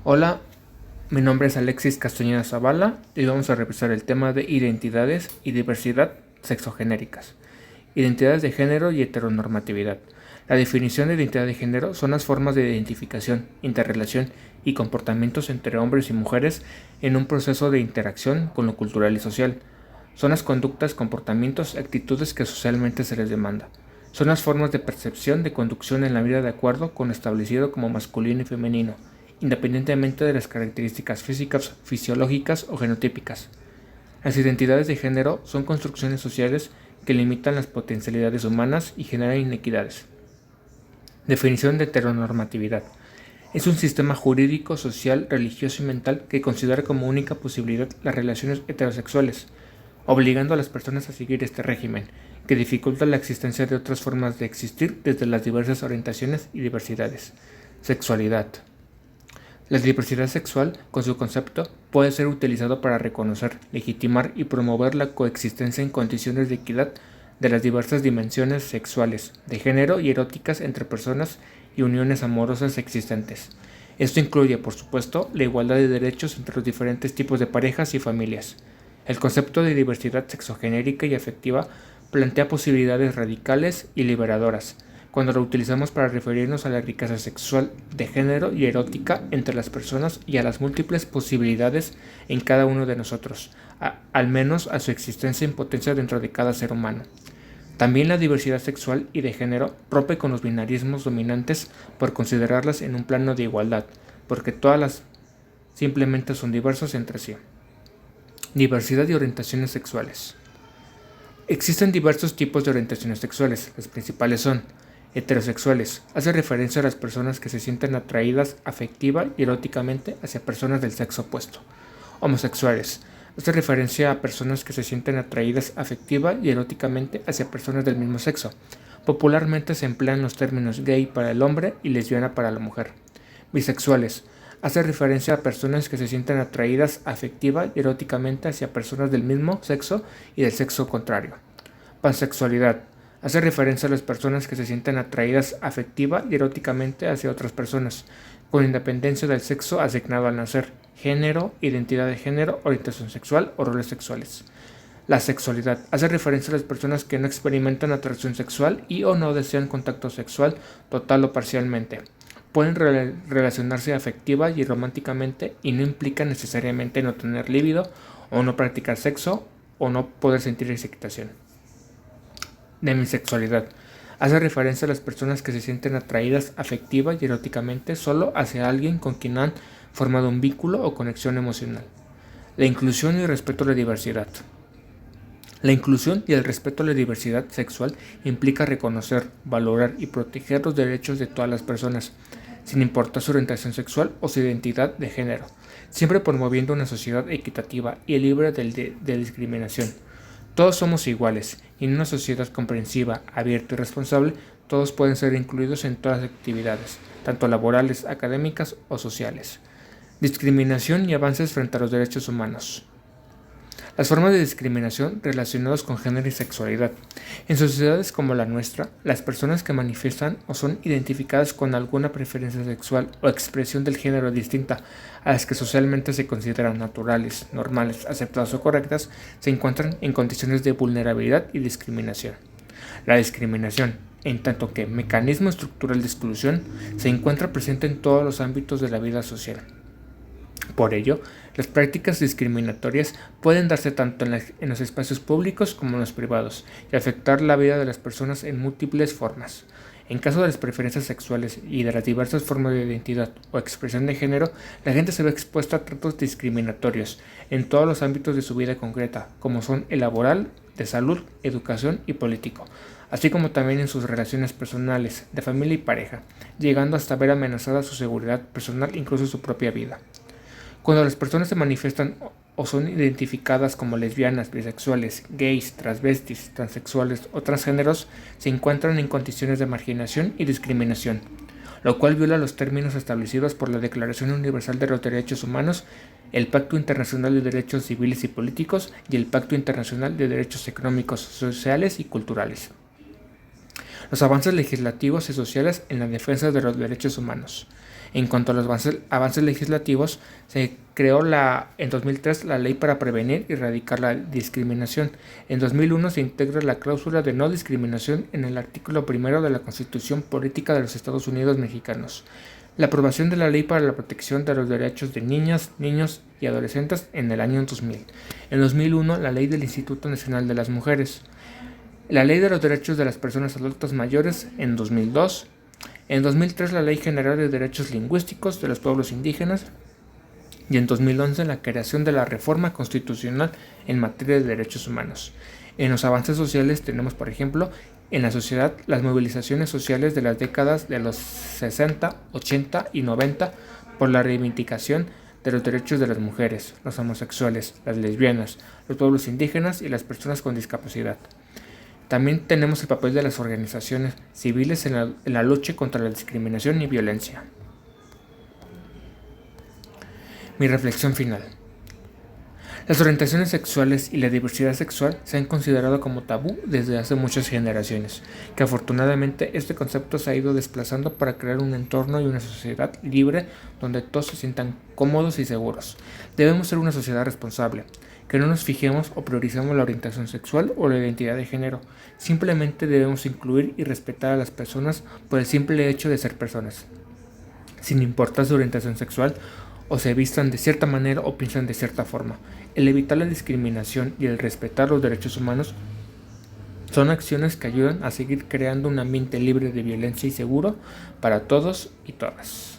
Hola, mi nombre es Alexis Castañeda Zavala y vamos a revisar el tema de identidades y diversidad sexogenéricas, identidades de género y heteronormatividad. La definición de identidad de género son las formas de identificación, interrelación y comportamientos entre hombres y mujeres en un proceso de interacción con lo cultural y social. Son las conductas, comportamientos, actitudes que socialmente se les demanda. Son las formas de percepción de conducción en la vida de acuerdo con lo establecido como masculino y femenino, independientemente de las características físicas, fisiológicas o genotípicas. Las identidades de género son construcciones sociales que limitan las potencialidades humanas y generan inequidades. Definición de heteronormatividad. Es un sistema jurídico, social, religioso y mental que considera como única posibilidad las relaciones heterosexuales, obligando a las personas a seguir este régimen, que dificulta la existencia de otras formas de existir desde las diversas orientaciones y diversidades. Sexualidad. La diversidad sexual, con su concepto, puede ser utilizado para reconocer, legitimar y promover la coexistencia en condiciones de equidad de las diversas dimensiones sexuales, de género y eróticas entre personas y uniones amorosas existentes. Esto incluye, por supuesto, la igualdad de derechos entre los diferentes tipos de parejas y familias. El concepto de diversidad sexogenérica y afectiva plantea posibilidades radicales y liberadoras, cuando lo utilizamos para referirnos a la riqueza sexual de género y erótica entre las personas y a las múltiples posibilidades en cada uno de nosotros, al menos a su existencia en potencia dentro de cada ser humano. También la diversidad sexual y de género rompe con los binarismos dominantes por considerarlas en un plano de igualdad, porque todas las simplemente son diversos entre sí. Diversidad y orientaciones sexuales. Existen diversos tipos de orientaciones sexuales. Las principales son heterosexuales. Hace referencia a las personas que se sienten atraídas afectiva y eróticamente hacia personas del sexo opuesto. Homosexuales. Hace referencia a personas que se sienten atraídas afectiva y eróticamente hacia personas del mismo sexo. Popularmente se emplean los términos gay para el hombre y lesbiana para la mujer. Bisexuales. Hace referencia a personas que se sienten atraídas afectiva y eróticamente hacia personas del mismo sexo y del sexo contrario. Pansexualidad. Hace referencia a las personas que se sienten atraídas afectiva y eróticamente hacia otras personas, con independencia del sexo asignado al nacer, género, identidad de género, orientación sexual o roles sexuales. La sexualidad hace referencia a las personas que no experimentan atracción sexual y o no desean contacto sexual total o parcialmente. Pueden relacionarse afectiva y románticamente y no implica necesariamente no tener líbido o no practicar sexo o no poder sentir excitación. Demisexualidad. Hace referencia a las personas que se sienten atraídas afectiva y eróticamente solo hacia alguien con quien han formado un vínculo o conexión emocional. La inclusión y el respeto a la diversidad. La inclusión y el respeto a la diversidad sexual implica reconocer, valorar y proteger los derechos de todas las personas, sin importar su orientación sexual o su identidad de género, siempre promoviendo una sociedad equitativa y libre de discriminación. Todos somos iguales, y en una sociedad comprensiva, abierta y responsable, todos pueden ser incluidos en todas las actividades, tanto laborales, académicas o sociales. Discriminación y avances frente a los derechos humanos. Las formas de discriminación relacionadas con género y sexualidad. En sociedades como la nuestra, las personas que manifiestan o son identificadas con alguna preferencia sexual o expresión del género distinta a las que socialmente se consideran naturales, normales, aceptadas o correctas, se encuentran en condiciones de vulnerabilidad y discriminación. La discriminación, en tanto que mecanismo estructural de exclusión, se encuentra presente en todos los ámbitos de la vida social. Por ello, las prácticas discriminatorias pueden darse tanto en los espacios públicos como en los privados y afectar la vida de las personas en múltiples formas. En caso de las preferencias sexuales y de las diversas formas de identidad o expresión de género, la gente se ve expuesta a tratos discriminatorios en todos los ámbitos de su vida concreta, como son el laboral, de salud, educación y político, así como también en sus relaciones personales, de familia y pareja, llegando hasta ver amenazada su seguridad personal, incluso su propia vida. Cuando las personas se manifiestan o son identificadas como lesbianas, bisexuales, gays, transvestis, transexuales o transgéneros, se encuentran en condiciones de marginación y discriminación, lo cual viola los términos establecidos por la Declaración Universal de los Derechos Humanos, el Pacto Internacional de Derechos Civiles y Políticos y el Pacto Internacional de Derechos Económicos, Sociales y Culturales. Los avances legislativos y sociales en la defensa de los derechos humanos. En cuanto a los avances legislativos, se creó en 2003 la Ley para Prevenir y Erradicar la Discriminación. En 2001 se integra la cláusula de no discriminación en el artículo 1 de la Constitución Política de los Estados Unidos Mexicanos. La aprobación de la Ley para la Protección de los Derechos de Niñas, Niños y Adolescentes en el año 2000. En 2001, la Ley del Instituto Nacional de las Mujeres. La Ley de los Derechos de las Personas Adultas Mayores en 2002. En 2003, la Ley General de Derechos Lingüísticos de los Pueblos Indígenas. Y en 2011, la creación de la Reforma Constitucional en materia de derechos humanos. En los avances sociales tenemos, por ejemplo, en la sociedad las movilizaciones sociales de las décadas de los 60, 80 y 90 por la reivindicación de los derechos de las mujeres, los homosexuales, las lesbianas, los pueblos indígenas y las personas con discapacidad. También tenemos el papel de las organizaciones civiles en la lucha contra la discriminación y violencia. Mi reflexión final. Las orientaciones sexuales y la diversidad sexual se han considerado como tabú desde hace muchas generaciones, que afortunadamente este concepto se ha ido desplazando para crear un entorno y una sociedad libre donde todos se sientan cómodos y seguros. Debemos ser una sociedad responsable, que no nos fijemos o prioricemos la orientación sexual o la identidad de género. Simplemente debemos incluir y respetar a las personas por el simple hecho de ser personas, sin importar su orientación sexual o se vistan de cierta manera o piensan de cierta forma. El evitar la discriminación y el respetar los derechos humanos son acciones que ayudan a seguir creando un ambiente libre de violencia y seguro para todos y todas.